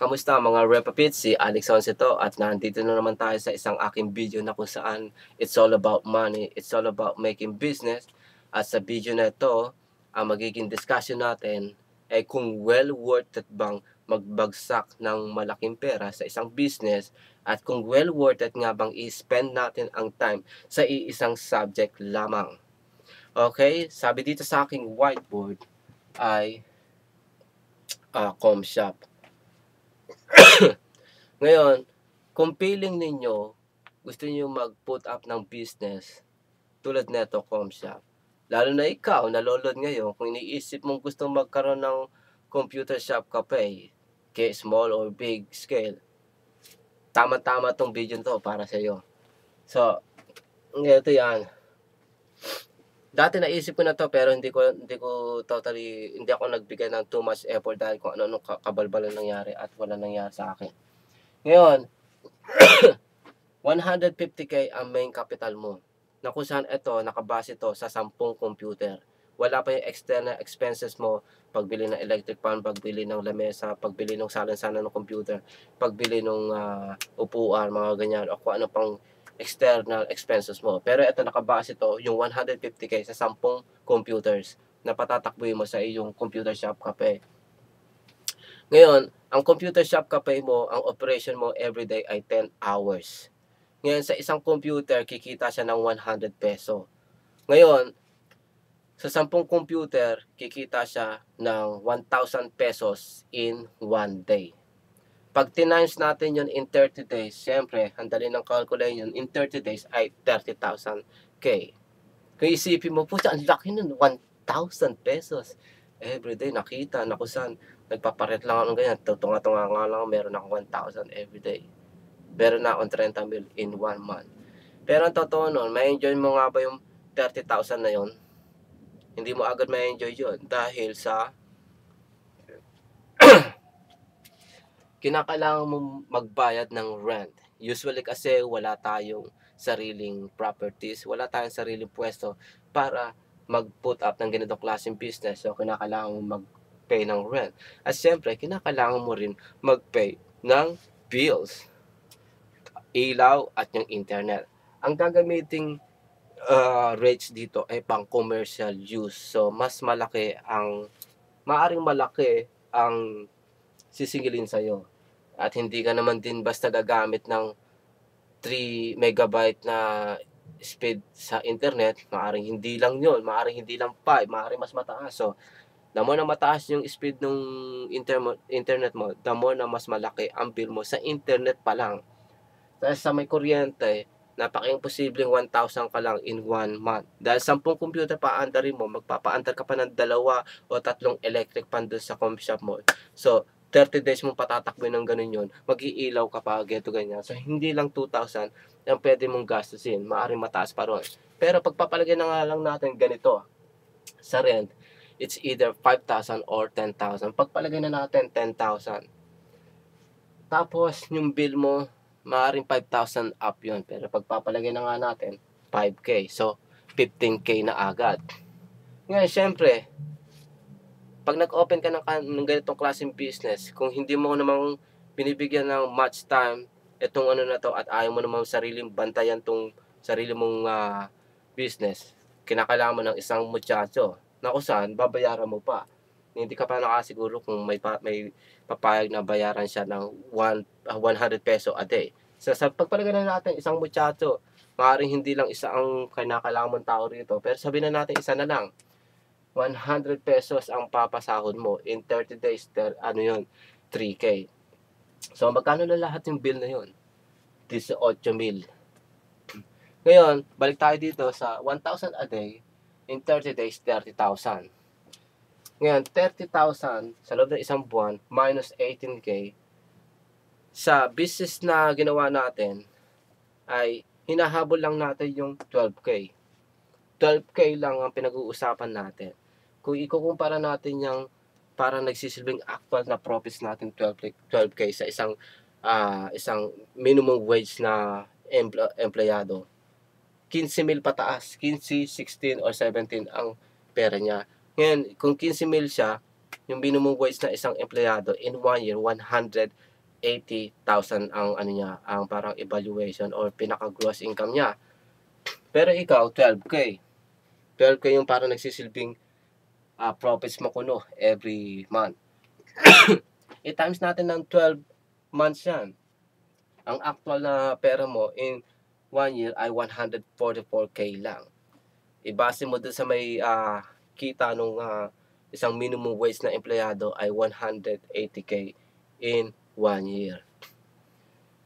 Kamusta mga Repapits? Si Alex Ito at nandito na naman tayo sa isang aking video na kung saan it's all about money, it's all about making business. At sa video na ito, ang magiging discussion natin ay kung well worth it bang magbagsak ng malaking pera sa isang business at kung well worth it nga bang i-spend natin ang time sa iisang subject lamang. Okay, sabi dito sa aking whiteboard ay com shop. Ngayon, kung feeling ninyo, gusto niyo mag-put up ng business, tulad neto, ComShop. Lalo na ikaw, nalolod ngayon, kung iniisip mong gusto magkaroon ng computer shop cafe, kaya small or big scale, tama-tama tong video to para sa iyo. So, ito yan. Dati naisip ko na to pero hindi ako nagbigay ng too much effort dahil kung ano kabalbalan nangyari at wala nangyari sa akin. Ngayon, 150k ang main capital mo. Na kung saan ito, nakabase to sa 10 computer. Wala pa yung external expenses mo, pagbili ng electric fan, pagbili ng lamesa, pagbili ng salan-salan ng computer, pagbili ng upuan, mga ganyan, o kung ano pang external expenses mo. Pero ito, nakabase to, yung 150k sa 10 computers na patatakbuhin mo sa iyong computer shop cafe. Ngayon, ang computer shop cafe mo, ang operation mo everyday ay 10 hours. Ngayon, sa isang computer, kikita siya ng 100 peso. Ngayon, sa 10 computer, kikita siya ng 1,000 pesos in 1 day. Pag tinimes natin yun in 30 days, siyempre, ang dali ng calculation yun, in 30 days ay 30,000k. Kung isipin mo, pucha, ang laki nun, 1,000 pesos. Everyday, nakita, nakusan, nagpaparet lang ako ng ganyan, tunga-tunga nga lang, meron ako 1,000 everyday. Meron na akong 30 mil in 1 month. Pero ang totoo nun, may enjoy mo nga ba yung 30,000 na yon? Hindi mo agad may enjoy yun dahil sa kinakailangan mo magbayad ng rent. Usually kasi wala tayong sariling properties, wala tayong sariling pwesto para mag-put up ng ganitong klaseng business. So, kinakailangan mo mag-pay ng rent. At syempre, kinakailangan mo rin mag-pay ng bills, ilaw at yung internet. Ang gagamiting rates dito ay pang commercial use. So, maaring malaki ang sisingilin sa'yo. At hindi ka naman din basta gagamit ng 3 megabyte na speed sa internet. Maaring hindi lang yun, maaring hindi lang 5, maaring mas mataas. So, the more na mataas yung speed ng internet mo, the more na mas malaki ang bill mo sa internet pa lang. Dahil sa may kuryente, napaka-imposibleng 1,000 ka lang in 1 month. Dahil 10 computer paandarin mo, magpapaandar ka pa ng 2 o 3 electric fan doon sa com shop mo. So, 30 days mong patatakbo ng ganun yun, mag-iilaw ka pa, geto ganyan. So, hindi lang 2,000 ang pwede mong gastusin. Maaaring mataas pa ron. Pero pagpapalagay na nga lang natin ganito, sa rent, it's either 5,000 or 10,000. Pagpalagay na natin 10,000. Tapos, yung bill mo, maaaring 5,000 up yun. Pero pagpapalagay na nga natin, 5K. So, 15K na agad. Ngayon, syempre, pag nag-open ka ng ganitong klaseng business, kung hindi mo namang binibigyan ng much time itong ano na to at ayaw mo namang sariling bantayan tong sarili mong business, kinakailangan mo ng isang muchacho na kung saan babayaran mo pa. Hindi ka pa nakasiguro kung may papayag na bayaran siya ng 100 peso a day. So, sa pagpalagay na natin isang muchacho, maaaring hindi lang isa ang kinakailangan mong tao rito, pero sabihin na natin isa na lang. 100 pesos ang papasahod mo in 30 days, 3K. So, magkano na lahat yung bill na yun? 18,000. Ngayon, balik tayo dito sa 1,000 a day, in 30 days, 30,000. Ngayon, 30,000 sa loob ng isang buwan, minus 18K, sa business na ginawa natin, ay hinahabol lang natin yung 12K. 12K lang ang pinag-uusapan natin. Kung ikukumpara natin yung parang nagsisilbing actual na profits natin 12K sa isang minimum wage na empleyado, 15,000 pataas, 15, 16 or 17 ang pera niya. Ngayon, kung 15,000 siya, yung minimum wage na isang empleyado in 1 year, 100 80,000 ang ano niya, ang parang evaluation or pinaka-gross income niya. Pero ikaw, 12K. 12K yung parang nagsisilbing profits mo kuno every month. I-times natin ng 12 months yan. Ang actual na pera mo in 1 year ay 144K lang. Ibase mo dun sa may kita nung isang minimum wage na empleyado ay 180K in 1 year.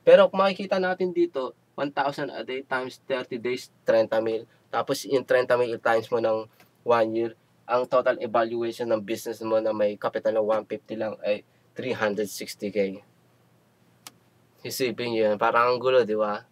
Pero kung makikita natin dito, 1,000 a day times 30 days, 30 mil. Tapos in 30 mil times mo ng 1 year, ang total evaluation ng business mo na may capital na 150 lang ay 360K. Isipin nyo yan, parang ang gulo, di ba?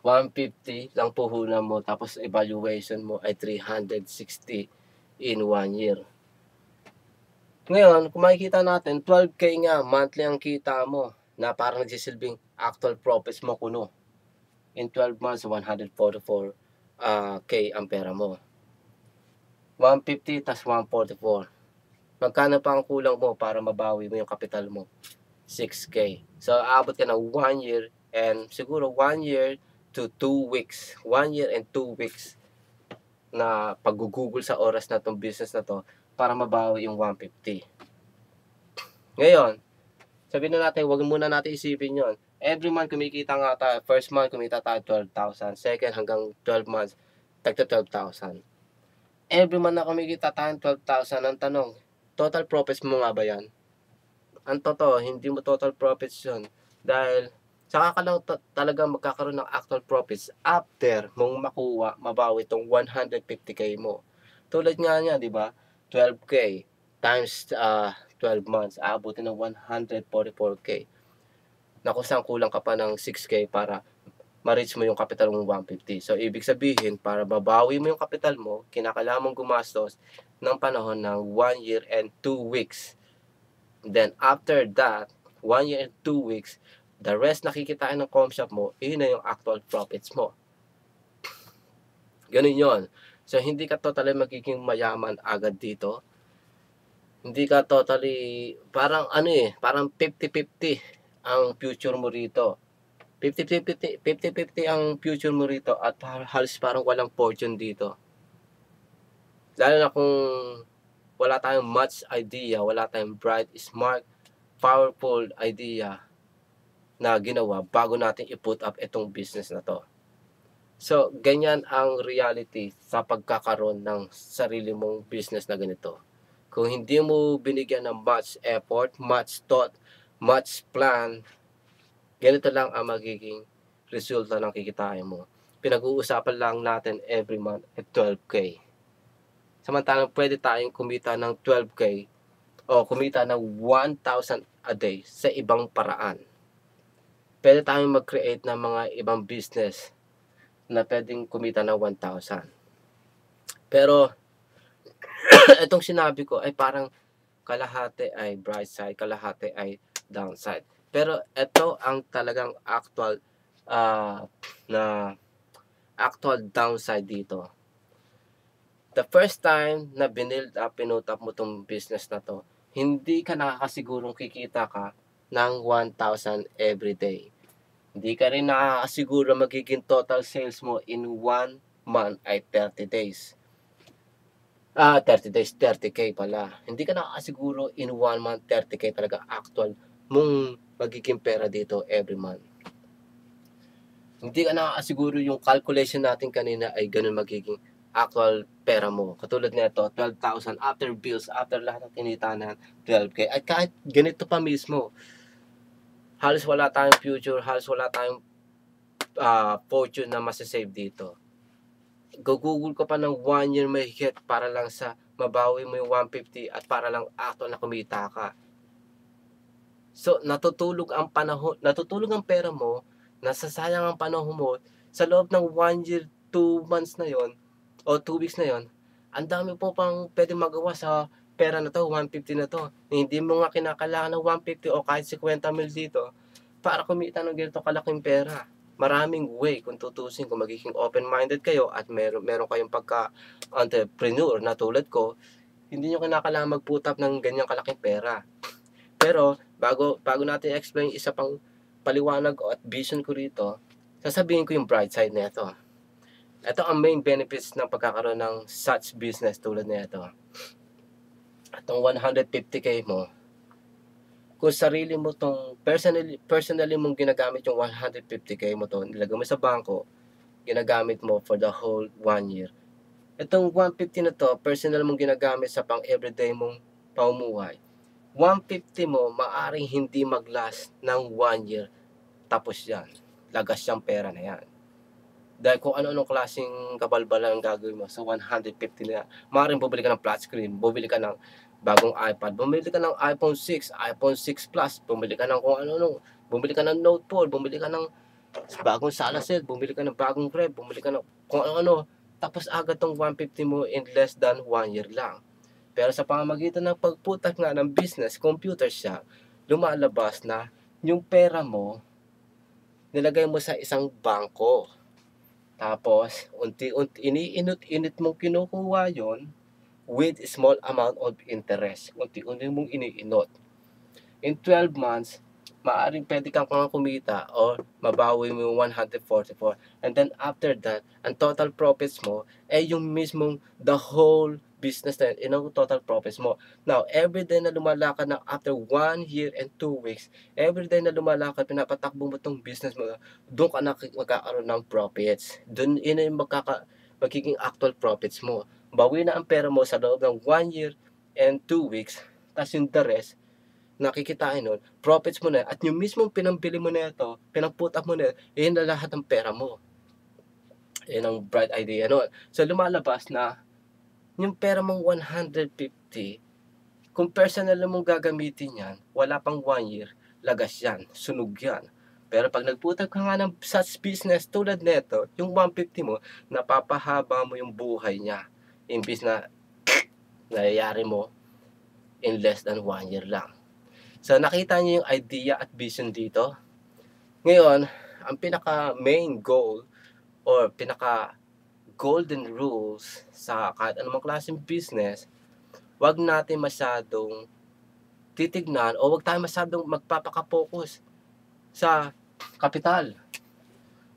150 lang puhunan mo, tapos evaluation mo ay 360 in 1 year. Ngayon, kung makikita natin, 12K nga, monthly ang kita mo, na parang nagsisilbing actual profits mo kuno. In 12 months, 144K ang pera mo. 150 tas 144. Magkano pa ang kulang mo para mabawi mo yung kapital mo? 6K. So, aabot ka ng 1 year and siguro 1 year to 2 weeks. 1 year and 2 weeks na pag-google sa oras na tong business na to para mabawi yung 150. Ngayon, sabihin na natin, wag muna natin isipin yon. Every month kumikita nga tayo. First month kumita tayo 12,000. Second hanggang 12 months, tagto 12,000. Every month na kumikita tayo 12,000. Ang tanong, total profits mo nga ba yan? Ang totoo, hindi mo total profits yun. Dahil saka ka lang talaga magkakaroon ng actual profits after mong makuha, mabawi itong 150K mo. Tulad nga niya, di ba? 12K times 12 months, aabutin ng 144K. Na kung saan kulang ka pa ng 6K para ma-reach mo yung capital mong 150. So, ibig sabihin, para babawi mo yung capital mo, kinakailangan mong gumastos ng panahon ng 1 year and 2 weeks. Then, after that, 1 year and 2 weeks, the rest nakikitain ng comshop mo, yun na yung actual profits mo. Ganun yon. So, hindi ka totally magiging mayaman agad dito. Hindi ka totally, parang parang 50-50 ang future mo rito. 50-50 ang future mo rito at halos parang walang fortune dito. Lalo na kung wala tayong much idea, wala tayong bright, smart, powerful idea na ginawa bago natin i-put up itong business na to. So, ganyan ang reality sa pagkakaroon ng sarili mong business na ganito. Kung hindi mo binigyan ng much effort, much thought, much plan, ganito lang ang magiging resulta ng kikitain mo. Pinag-uusapan lang natin every month at 12K. Samantalang pwede tayong kumita ng 12K o kumita ng 1,000 a day sa ibang paraan. Pwede tayong mag-create ng mga ibang business na pwedeng kumita ng 1,000. Pero, itong sinabi ko ay parang kalahati ay bright side, kalahati ay downside. Pero ito ang talagang actual actual downside dito. The first time na binild up, pinutap mo tong business na to, hindi ka nakakasigurong kikita ka ng 1,000 every day. Hindi ka rin nakakasiguro magiging total sales mo in 1 month ay 30 days. 30 days, 30K pala. Hindi ka nakakasiguro in 1 month, 30K talaga actual mong magiging pera dito every month. Hindi ka nakakasiguro yung calculation natin kanina ay ganun magiging actual pera mo. Katulad nito, 12,000 after bills, after lahat ng kinita na 12K. At kahit ganito pa mismo, halos wala tayong future, halos wala tayong fortune na masasave dito. Google ko pa ng 1 year mahigit para lang sa mabawi mo yung 150 at para lang actual na kumita ka. So, natutulog ang panahon, natutulog ang pera mo, nasasayang ang panahon mo sa loob ng 1 year, 2 months na yon o 2 weeks na yon. Ang dami po pang pwede magawa sa pera na to, 150 na to. Hindi mo nga kinakailangan ng 150 o kahit 50 mil dito para kumita ng ganito kalaking pera. Maraming way kung tutusin, kung magiging open-minded kayo at meron kayong pagka-entrepreneur na tulad ko, hindi nyo kinakailangan mag-put up ng ganyang kalaking pera. Pero bago natin explain isa pang paliwanag at vision ko rito, sasabihin ko yung bright side nito. Ito ang main benefits ng pagkakaroon ng such business tulad nito. Itong 150k mo, kung sarili mo tong personally mong ginagamit yung 150k mo to, nilagay mo sa bangko, ginagamit mo for the whole 1 year. Itong 150 na to, personal mong ginagamit sa pang everyday mong pamumuhay. 150 mo, maaring hindi mag-last ng 1 year. Tapos yan. Lagas yung pera na yan. Dahil kung ano-anong klaseng kabalbalan ang gagawin mo sa 150 na yan. Maaring bumili ka ng flat screen, bumili ka ng bagong iPad, bumili ka ng iPhone 6, iPhone 6 Plus, bumili ka ng kung ano-ano, bumili ka ng Note 4, bumili ka ng bagong sala set, bumili ka ng bagong rep, bumili ka ng kung ano-ano. Tapos agad tong 150 mo in less than 1 year lang. Pero sa pamamagitan ng pagputak nga ng business, computer shop, lumalabas na yung pera mo, nilagay mo sa isang bangko. Tapos, unti-unti, iniinot-init mong kinukuha yon with small amount of interest. Unti-unti mong iniinot. In 12 months, maaring pwede kang kumita or mabawi mo yung 144. And then after that, ang total profits mo ay yung mismong the whole business na yun, yung total profits mo. Now, every day na lumalakad na after 1 year and 2 weeks, every day na lumalakad, pinapatakbo mo tong business mo, doon ka na magkakaroon ng profits. Doon, yun yung magiging actual profits mo. Bawi na ang pera mo sa loob ng 1 year and 2 weeks, tapos yung the rest, nakikitain nun, profits mo na, at yung mismong pinambili mo na ito, pinag-put up mo na, yun na lahat ng pera mo. Yan ang bright idea nun. So, lumalabas na, yung pera mong 150, kung personal mong gagamitin yan, wala pang 1 year, lagas yan, sunog yan. Pero pag nagputag ka nga ng such business tulad nito, yung 150 mo, napapahaba mo yung buhay niya. Imbis na nangyayari mo in less than 1 year lang. So, nakita niyo yung idea at vision dito. Ngayon, ang pinaka main goal or pinaka golden rules sa kahit anumang klaseng business, wag natin masyadong titignan o wag tayo masyadong magpapaka-focus sa kapital.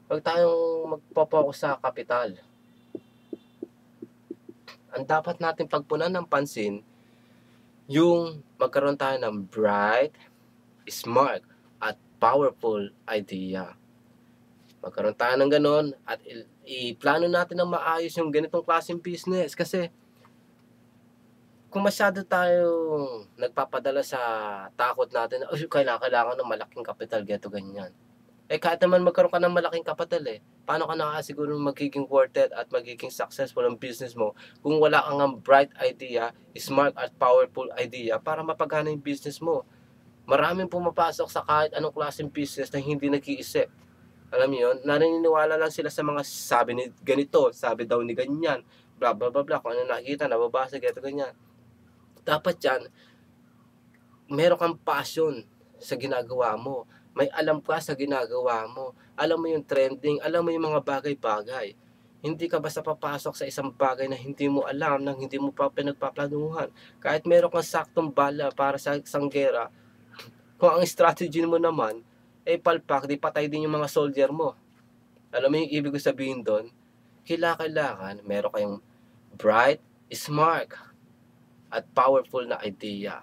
Wag tayong magpo-focus sa kapital. Ang dapat natin pagpunan ng pansin, yung magkaroon tayo ng bright, smart, at powerful idea. Magkaroon tayo ng ganon at i-plano natin ng maayos yung ganitong klaseng business. Kasi kung masyado tayong nagpapadala sa takot natin, kailangan ng malaking kapital, geto ganyan. Kahit naman magkaroon ka ng malaking kapital paano ka nakakasiguro magiging worth it at magiging successful ang business mo kung wala kang bright idea, smart at powerful idea para mapagana yung business mo. Maraming pumapasok sa kahit anong klaseng business na hindi nag-iisip. Alam niyo yun, naniniwala lang sila sa mga sabi ni ganito, sabi daw ni ganyan, bla bla bla bla, kung ano nakikita, nababasa, geto ganyan. Dapat yan, meron kang passion sa ginagawa mo. May alam ka sa ginagawa mo. Alam mo yung trending, alam mo yung mga bagay-bagay. Hindi ka basta papasok sa isang bagay na hindi mo alam, nang hindi mo pa pinagpaplanuhan. Kahit meron kang saktong bala para sa isang gera, kung ang strategy mo naman, palpak, di patay din yung mga soldier mo. Alam mo yung ibig sabihin doon? Kailangan, meron kayong bright, smart, at powerful na idea.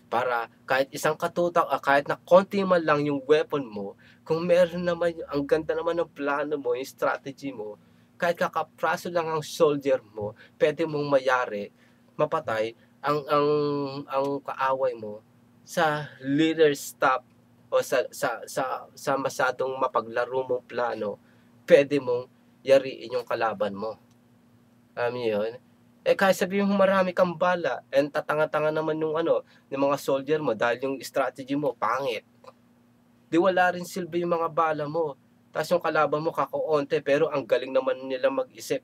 Para kahit isang katutak, kahit na konti man lang yung weapon mo, kung meron naman, ang ganda naman ng plano mo, yung strategy mo, kahit kakapraso lang ang soldier mo, pwede mong mayari, mapatay, ang kaaway mo sa little stop o sa masyadong mapaglaro mong plano, pwede mong yariin yung kalaban mo. Alam niyo yun? Kahit sabihin mo marami kang bala, and tatanga-tanga naman yung mga soldier mo dahil yung strategy mo pangit. Di wala rin silbi yung mga bala mo. Tapos yung kalaban mo kakaunti, pero ang galing naman nila mag-isip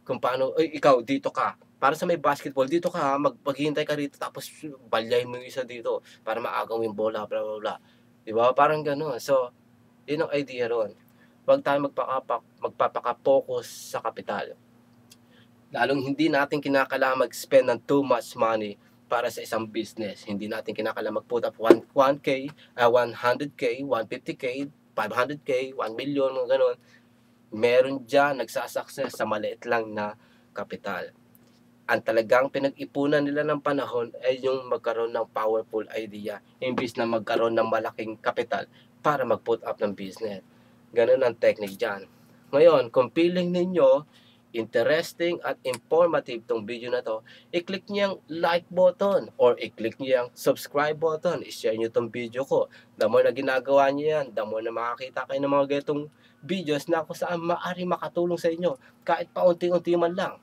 kung paano, ikaw dito ka. Para sa may basketball, dito ka, maghihintay ka rito, tapos balyay mo yung isa dito para maagaw yung bola, bla bla bla. Di ba? Parang gano'n. So, yun ang idea ron. Huwag tayo magpapaka-focus sa kapital. Lalong hindi natin kinakailangan mag-spend ng too much money para sa isang business. Hindi natin kinakailangan mag-put up 1K, 100K, 150K, 500K, 1 million, mga ganun. Meron dyan nagsasucess sa maliit lang na kapital. Ang talagang pinag-ipunan nila ng panahon ay yung magkaroon ng powerful idea imbis na magkaroon ng malaking kapital para mag-put up ng business. Ganun ang technique dyan. Ngayon, kung feeling ninyo interesting at informative tong video na to, i-click niyo yung like button or i-click niyo yung subscribe button. I-share niyo tong video ko. The more na ginagawa niyo yan, the more na makakita kayo ng mga ganitong videos na kung saan maaari makatulong sa inyo kahit paunti-unti man lang.